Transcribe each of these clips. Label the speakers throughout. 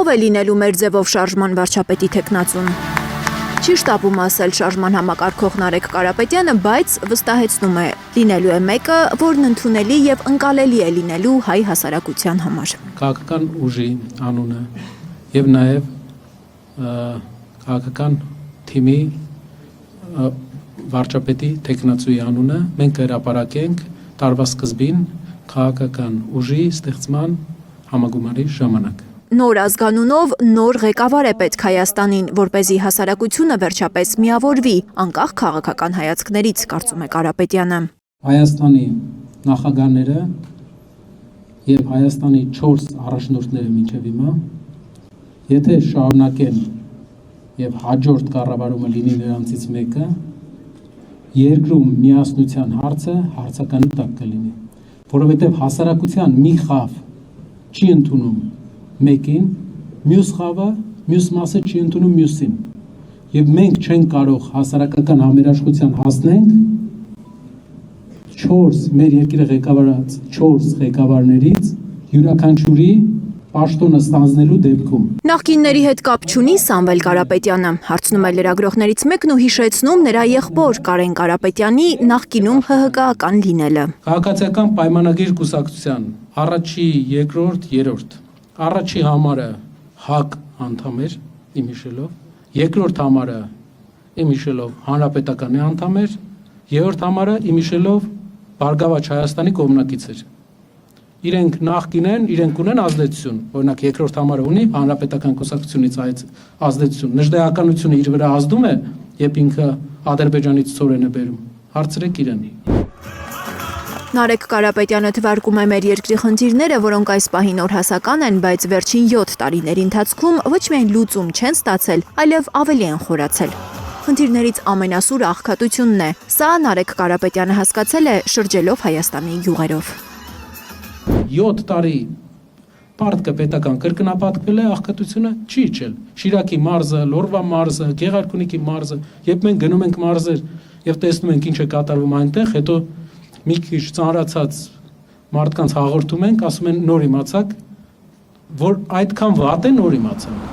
Speaker 1: Ով է լինելու մեր ձևով շարժման վարչապետի թեկնածուն։ Չի շտապում ասել շարժման համակարգող Նարեկ Կարապետյանը, բայց վստահեցնում է, լինելու է մեկը, որն ընդունելի եւ ընկալելի է լինելու հայ հասարակության համար։
Speaker 2: Քաղաքական ուժի անունը եւ նաեւ քաղաքական թիմի վարչապետի թեկնածուի անունը մենք հրապարակենք տարվա սկզբին քաղաքական ուժի ստեղծման համագումարի ժամանակ։
Speaker 1: Նոր ազգանունով նոր ղեկավար է պետք Հայաստանին, որպեսզի հասարակությունը վերջապես միավորվի, անկախ քաղաքական հայացքներից, կարծում է Կարապետյանը։
Speaker 2: Հայաստանի նախագահները եւ Հայաստանի 4 առաջնորդները մինչեւ հիմա, եթե շարունակեն եւ հաջորդ կառավարումը լինի նրանցից մեկը, երկրում միասնության հարցը հարցականի տակ կլինի, որովհետեւ հասարակության մի խավ չի ընդունում մեկին, մյուս խավը, մյուս մասը չի ընդունում մյուսին։ Եվ մենք չենք կարող հասարակական համերաշխության հասնենք 4 մեր երկիրը ղեկավարած 4 ղեկավարներից յուրաքանչյուրի պաշտոնը ստանձնելու դեպքում։
Speaker 1: Նախկինների հետ կապ չունի Սամվել Կարապետյանը, հարցնում է լրագրողներից մեկն ու հիշեցնում նրա եղբոր Կարեն Կարապետյանի նախկինում ՀՀԿ-ական լինելը։
Speaker 2: Քաղաքացիական պայմանագիր կուսակցության առաջի, երկրորդ, երրորդ Առաջի համարը ՀԱԿ անդամ էր իմ հիշելով, երկրորդ համարը իմ հիշելով Հանրապետականի անդամ էր, երրորդ համարը իմ հիշելով Բարգավաճ Հայաստանի կողմնակից էր։ Իրենք նախկին են, իրենք ունեն ազդեցություն, օրինակ երկրորդ համարը ունի Հանրապետական կուսակցությունից այդ ազդեցություն, նժդեականությունը իր վրա ազդում է, երբ ինքը Ադրբեջանից ցորեն է բերում։ Հարցրեք իրեն։
Speaker 1: Նարեկ Կարապետյանը թվարկում է մեր երկրի խնդիրները, որոնք այս պահին օրհասական են, բայց վերջին 7 տարիների ընթացքում ոչ միայն լուծում չեն ստացել, այլև ավելի են խորացել։ Խնդիրներից ամենասուրը աղքատությունն է։ Սա Նարեկ Կարապետյանը հասկացել է շրջելով Հայաստանի գյուղերով։
Speaker 2: 7 տարի պարտքը պետական կրկնապատկվել է, աղքատությունը չի իջել։ Շիրակի մարզը, Լոռվա մարզը, Գեղարքունիքի մարզը, երբ մենք գնում ենք մարզեր եւ տեսնում ենք ինչ է կատարվում այնտեղ, հետո մի քիչ ծանրացած մարդկանց հաղորդում ենք, ասում են նոր իմացակ, որ այդքան վատ է նոր իմացանք։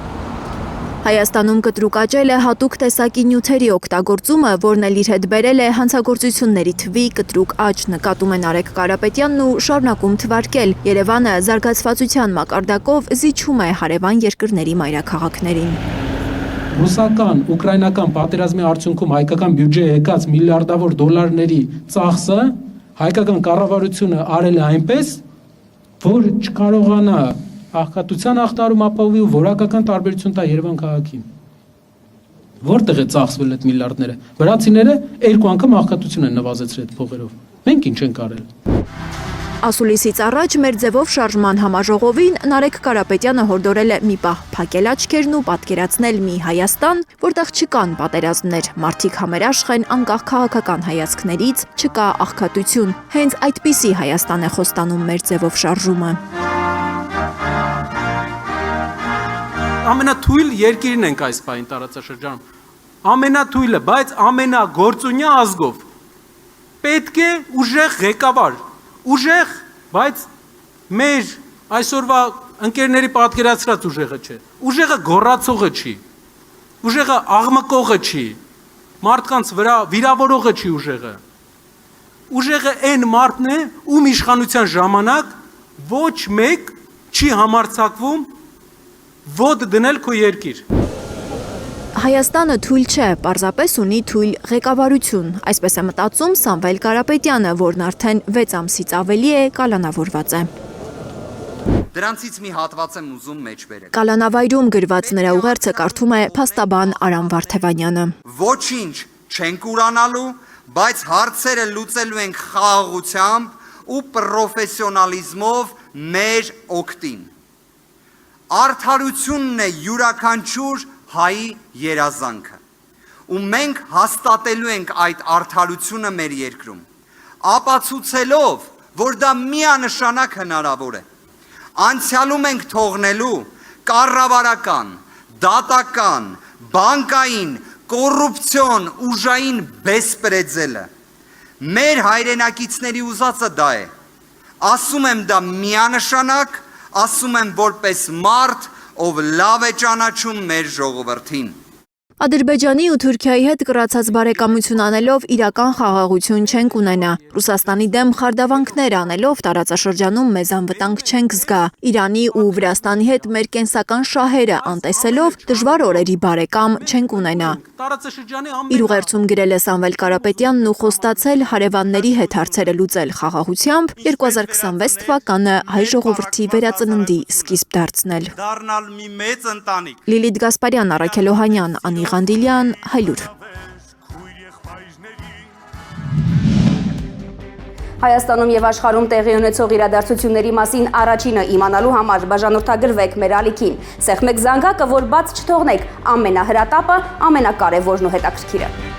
Speaker 1: Հայաստանում կտրուկ աճել է հատուկ տեսակի նյութերի օգտագործումը, որն էլ իր հետ բերել է հանցագործությունների թվի կտրուկ աճ, նկատում է Նարեկ Կարապետյանն ու շարունակում թվարկել։ Երևանը զարգացվածության մակարդակով զիջում է հարևան երկրների մայրաքաղաքներին։
Speaker 2: Ռուսական, ուկրաինական պատերազմի արդյունքում հայկական բյուջեը եկած միլիարդավոր դոլարների ծախսը հայկական կառավարությունը արել է այնպես, որ չկարողանա աղքատության ախտարում ապահովի ու որակական տարբերություն տա Երևան քաղաքին։ Որտեղ է ծախսվել այդ միլիարդները։ Վրացիները 2 անգամ աղքատություն են նվազեցրել այդ փողերով։ Մենք ինչ ենք արել։
Speaker 1: Ասուլիսից առաջ մեր ձևով շարժման համաժողովին Նարեկ Կարապետյանը հորդորել է մի պահ փակել աչքերն ու պատկերացնել մի Հայաստան, որտեղ չկան պատերազմներ, մարդիկ համերաշխ են անկախ քաղաքական հայացքներից, չկա աղքատություն։ Հենց այդպիսի Հայաստան է խոստանում մեր ձևով շարժումը։
Speaker 2: Ամենաթույլ երկիրն ենք այս պահին տարածաշրջանում։ Ամենաթույլը, բայց ամենագործունյա ազգով։ Պետք է ուժեղ ղեկավար, ուժեղ, բայց մեր այսօրվա ընկերների պատկերացրած ուժեղը չէ։ Ուժեղը գոռացողը չի։ Ուժեղը աղմկողը չի։ Մարդկանց վրա վիրավորողը չի ուժեղը։ Ուժեղը այն մարդն է, ում իշխանության ժամանակ ոչ մեկ չի համարձակվում ոդ դնել քո երկիր։
Speaker 1: Հայաստանը թույլ չէ, պարզապես ունի թույլ ղեկավարություն, այսպես է մտածում Սամվել Կարապետյանը, որն արդեն 6 ամսից ավելի է կալանավորված է։
Speaker 3: Դրանցից մի հատված եմ ուզում մեջ բերել։
Speaker 1: Կալանավայրում գրված նրա ուղերձը կարդում է փաստաբան Արամ Վարդևանյանը։
Speaker 3: Ոչինչ չենք ուրանալու, բայց հարցերը լուծելու ենք խաղաղությամբ ու պրոֆեսիոնալիզմով մեր օգտին։ Արդարությունն է յուրաքանչյուր հայի երազանքը, ու մենք հաստատելու ենք այդ արդարությունը մեր երկրում, ապացուցելով, որ դա միանշանակ հնարավոր է։ Անցյալում ենք թողնելու կառավարական, դատական, բանկային, կոռուպցիոն, ուժային բեսպրեդզելը։ Մեր հայրենակիցների ուզածը դա է։ Ասում եմ դա միանշանակ, ասում եմ որպես մարդ, ով լավ է ճանաչում մեր ժողովրդին։
Speaker 1: Ադրբեջանի ու Թուրքիայի հետ կրացած բարեկամություն անելով իրական խաղաղություն չենք ունենա։ Ռուսաստանի դեմ խարդավանքներ անելով տարածաշրջանում մեզ անվտանգ չենք զգա։ Իրանի ու Վրաստանի հետ մեր կենսական շահերը անտեսելով դժվար օրերի բարեկամ չենք ունենա։
Speaker 2: Տարածաշրջանի
Speaker 1: Իր ուղերձում գրել է Սամվել Կարապետյանն ու խոստացել հարևանների հետ հարցերը լուծել խաղաղությամբ 2026 թվականը հայ ժողովրդի վերածննդի սկիզբ դարձնել։
Speaker 4: Դառնալ մի մեծ ընտանիք։
Speaker 1: Լիլիթ Գասպարյան, Առաքել Օհանյան, Անի Ղանդիլյան, Հայլուր։
Speaker 5: Հայաստանում եւ աշխարհում տեղի ունեցող իրադարձությունների մասին առաջինը իմանալու համար բաժանորդագրվեք մեր ալիքին։ Սեղմեք զանգակը, որ բաց չթողնեք ամենահրատապը, ամենակարևորն ու հետաքրքիրը։